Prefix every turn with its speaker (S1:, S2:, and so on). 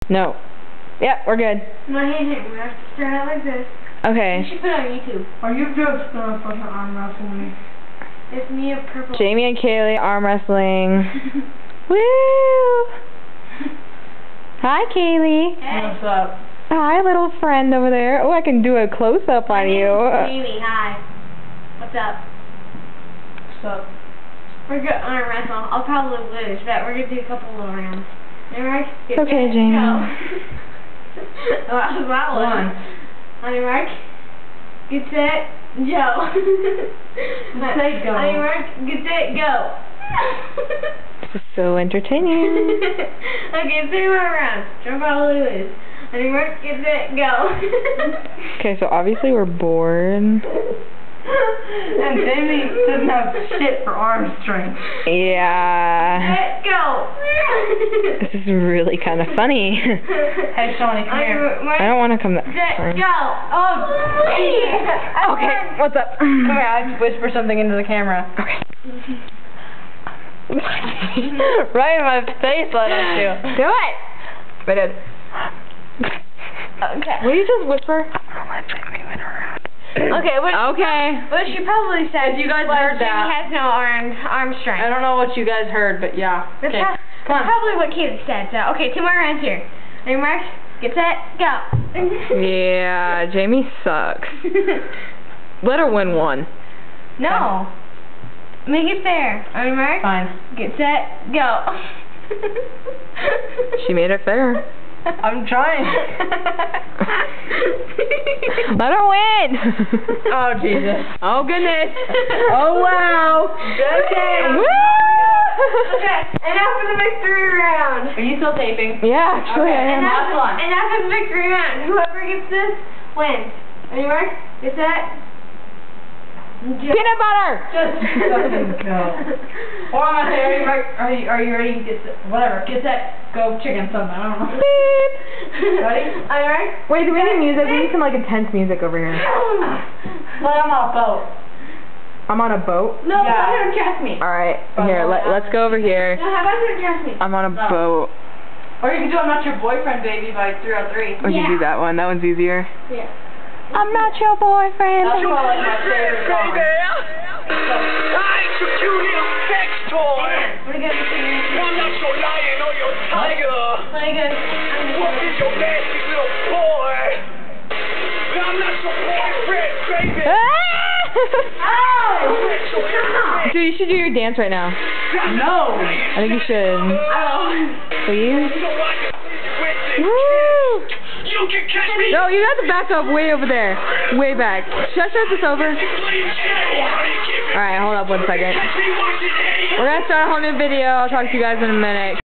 S1: No. Yep, we're good.
S2: My hand hit me. I have to stand out like this.
S1: Okay.
S2: You should put it on YouTube.
S3: Are you just gonna fucking arm wrestle me?
S2: It's me and purple.
S1: Jamie and Kaylee arm wrestling. Woo! Hi, Kaylee.
S2: Hey.
S3: What's up?
S1: Hi, little friend over there. Oh, I can do a close-up on you.
S2: Jamie, hi. What's up?
S3: What's up?
S2: We're good on a wrestle. I'll probably lose, but we're gonna do a couple more rounds. Alright?
S1: Okay, Jamie.
S2: That was that one. On your mark, get set, go.
S3: Say go.
S2: On your mark, get set, go.
S1: This is so entertaining.
S2: Okay, 3 more rounds. You'll probably lose. On your mark, get set, go.
S1: Okay, so obviously we're bored.
S3: And Jamie doesn't have shit for arm strength.
S1: Yeah.
S2: Set, go.
S1: This is really kind of funny.
S3: Hey, Shawnee, come here.
S1: I don't want to come that
S2: Set,
S1: far.
S2: go. Oh,
S1: Okay, what's up?
S3: Come here, I just whisper something into the camera.
S1: Okay. Right in my face, why don't you? Do it! I did.
S2: Okay.
S1: Will you just whisper?
S2: Okay, what she probably said
S3: You guys heard
S2: Jamie
S3: that.
S2: has no arm strength.
S3: I don't know what you guys heard, but yeah.
S2: That's,
S3: Okay, come on.
S2: probably what Kaylee said. So, okay, 2 more rounds here. On your mark, get set, go.
S1: Yeah, Jamie sucks. Let her win one.
S2: No. Make it fair. On your mark,
S3: Fine.
S2: get set, go.
S1: She made it fair.
S3: I'm trying.
S1: Let her win!
S3: Oh, Jesus.
S1: Oh, goodness. Oh, wow.
S3: Okay.
S1: Woo!
S2: Okay, and now for the victory round.
S3: Are you still taping?
S1: Yeah, actually
S3: Okay,
S1: I
S2: And
S1: am.
S2: now,
S3: last one.
S2: and now for the victory round. Whoever gets this wins. On your mark, get set.
S1: Peanut butter!
S3: Just fucking go. Or I'm gonna say, are you ready? Get set, whatever. Get set, go chicken something. I don't know.
S1: Beep.
S3: Ready?
S2: On your mark.
S1: Wait, do we need music? We need some like intense music over here.
S3: Play on my boat.
S1: I'm on a boat.
S2: No,
S3: Yeah.
S2: how about you trust me?
S1: Alright, here, let's go over here.
S2: No, how about you trust me?
S1: I'm on a
S3: No.
S1: boat.
S3: Or you can do I'm Not Your Boyfriend, Baby by 303.
S1: We can
S2: Yeah.
S1: do that one. That one's easier.
S2: Yeah.
S1: I'm not your boyfriend.
S3: That's probably like my favorite song.
S4: I ain't your cute little sex toy.
S2: We're gonna do
S4: I'm not your lion or your tiger. What is your nasty little boy? But I'm not your boyfriend, baby.
S2: Oh!
S1: Dude, you should do your dance right now.
S3: No!
S1: I think you should. Please? Woo!
S4: You can catch me.
S1: No, you have to back up way over there. Way back. Should I start this over? Alright, hold up 1 second. We're gonna start a whole new video. I'll talk to you guys in a minute.